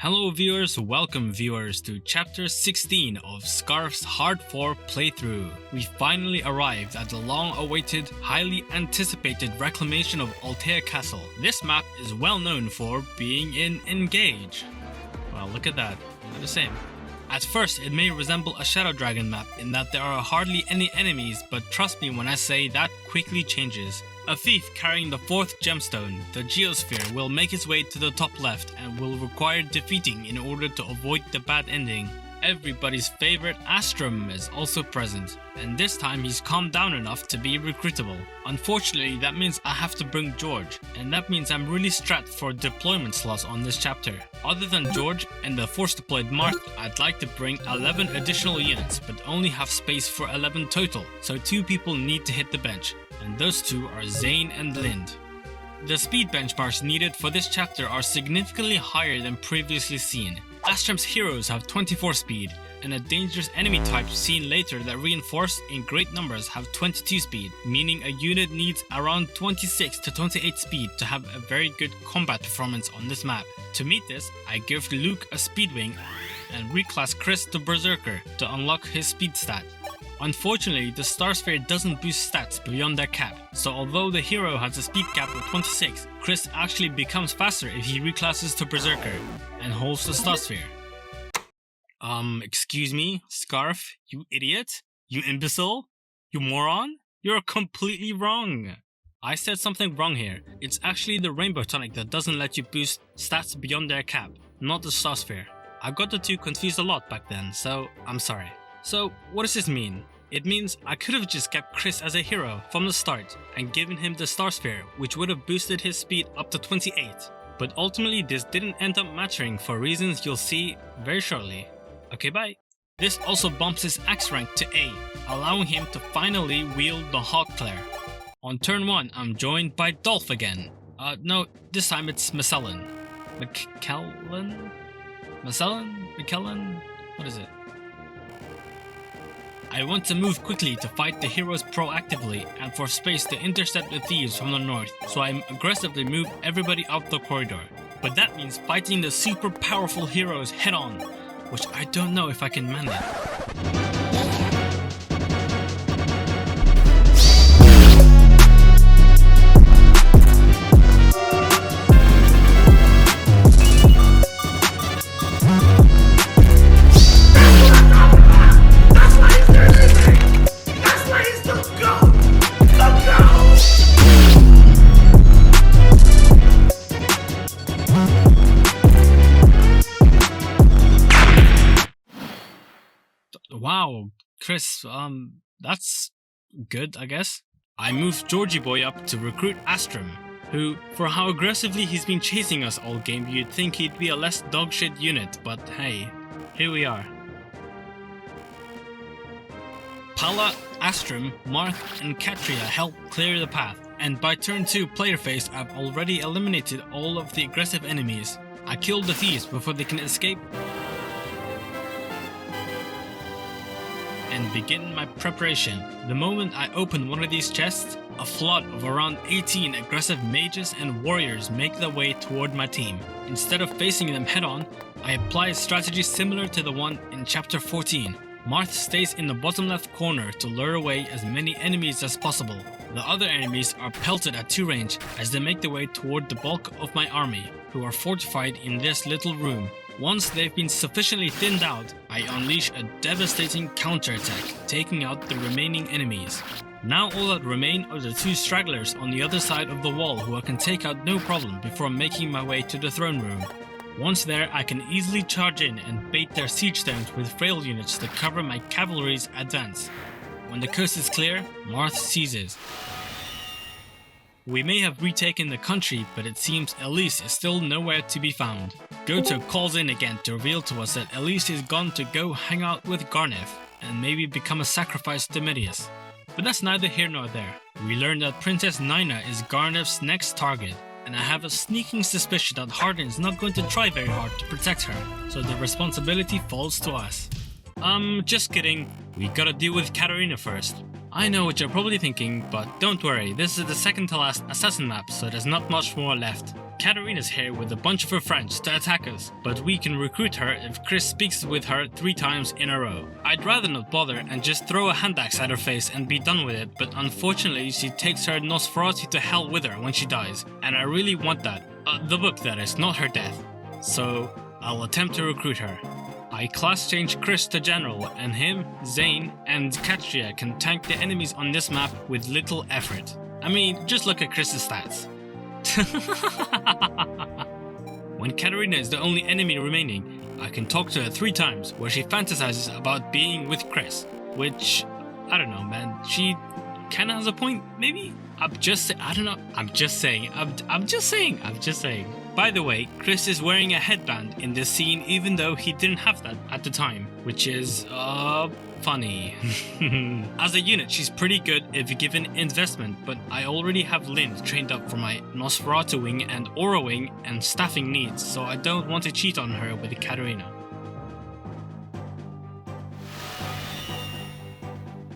Hello viewers, welcome viewers to chapter 16 of Scarf's Hard 4 playthrough. We finally arrived at the long-awaited, highly anticipated reclamation of Altea Castle. This map is well known for being in Engage. Well, look at that, they're the same. At first, it may resemble a Shadow Dragon map in that there are hardly any enemies, but trust me when I say that quickly changes. A thief carrying the 4th gemstone, the Geosphere, will make his way to the top left and will require defeating in order to avoid the bad ending. Everybody's favorite Astrum is also present, and this time he's calmed down enough to be recruitable. Unfortunately, that means I have to bring George, and that means I'm really strapped for deployment slots on this chapter. Other than George and the force deployed Marth, I'd like to bring 11 additional units, but only have space for 11 total, so 2 people need to hit the bench, and those 2 are Zane and Lind. The speed benchmarks needed for this chapter are significantly higher than previously seen. Astrum's heroes have 24 speed, and a dangerous enemy type seen later that reinforced in great numbers have 22 speed, meaning a unit needs around 26 to 28 speed to have a very good combat performance on this map. To meet this, I give Luke a speed wing and reclass Kris to Berserker to unlock his speed stat. Unfortunately, the Star Sphere doesn't boost stats beyond their cap, so although the hero has a speed cap of 26, Kris actually becomes faster if he reclasses to Berserker and holds the Star Sphere. Excuse me, Scarf, you idiot? You imbecile? You moron? You're completely wrong! I said something wrong here. It's actually the Rainbow Tonic that doesn't let you boost stats beyond their cap, not the Star Sphere. I got the two confused a lot back then, so I'm sorry. So, what does this mean? It means I could have just kept Kris as a hero from the start and given him the Star Sphere, which would have boosted his speed up to 28. But ultimately this didn't end up mattering for reasons you'll see very shortly. Okay, bye. This also bumps his axe rank to A, allowing him to finally wield the Hawk Claire. On turn 1, I'm joined by Dolph again. No, this time it's Macellin. McKellen? McKellen? What is it? I want to move quickly to fight the heroes proactively and for space to intercept the thieves from the north, so I aggressively move everybody up the corridor. But that means fighting the super powerful heroes head on, which I don't know if I can manage. Wow, Kris, that's good, I guess. I moved Georgie Boy up to recruit Astrum, who, for how aggressively he's been chasing us all game, you'd think he'd be a less dogshit unit, but hey, here we are. Pala, Astrum, Marth, and Katria help clear the path, and by turn 2 player phase I've already eliminated all of the aggressive enemies. I killed the thieves before they can escape, and begin my preparation. The moment I open one of these chests, a flood of around 18 aggressive mages and warriors make their way toward my team. Instead of facing them head on, I apply a strategy similar to the one in chapter 14. Marth stays in the bottom left corner to lure away as many enemies as possible. The other enemies are pelted at 2 range as they make their way toward the bulk of my army, who are fortified in this little room. Once they've been sufficiently thinned out, I unleash a devastating counterattack, taking out the remaining enemies. Now all that remain are the 2 stragglers on the other side of the wall who I can take out no problem before making my way to the throne room. Once there, I can easily charge in and bait their siege stones with frail units to cover my cavalry's advance. When the coast is clear, Marth seizes. We may have retaken the country, but it seems Elise is still nowhere to be found. Goto calls in again to reveal to us that Elise is gone to go hang out with Garneth and maybe become a sacrifice to Midius. But that's neither here nor there. We learn that Princess Nina is Garneth's next target, and I have a sneaking suspicion that Hardin is not going to try very hard to protect her, so the responsibility falls to us. Just kidding. We gotta deal with Katarina first. I know what you're probably thinking, but don't worry, this is the second to last assassin map, so there's not much more left. Katarina's here with a bunch of her friends to attack us, but we can recruit her if Kris speaks with her 3 times in a row. I'd rather not bother and just throw a hand axe at her face and be done with it, but unfortunately she takes her Nosferatu to hell with her when she dies, and I really want that. The book that is, not her death. So I'll attempt to recruit her. I class change Kris to General, and him, Zane, and Katria can tank the enemies on this map with little effort. I mean, just look at Kris's stats. When Katarina is the only enemy remaining, I can talk to her 3 times where she fantasizes about being with Kris, which, I don't know, man, she kinda has a point, maybe? I'm just saying. By the way, Kris is wearing a headband in this scene even though he didn't have that at the time, which is, funny. As a unit, she's pretty good if given investment, but I already have Lind trained up for my Nosferatu wing and Aura wing and staffing needs, so I don't want to cheat on her with Katarina.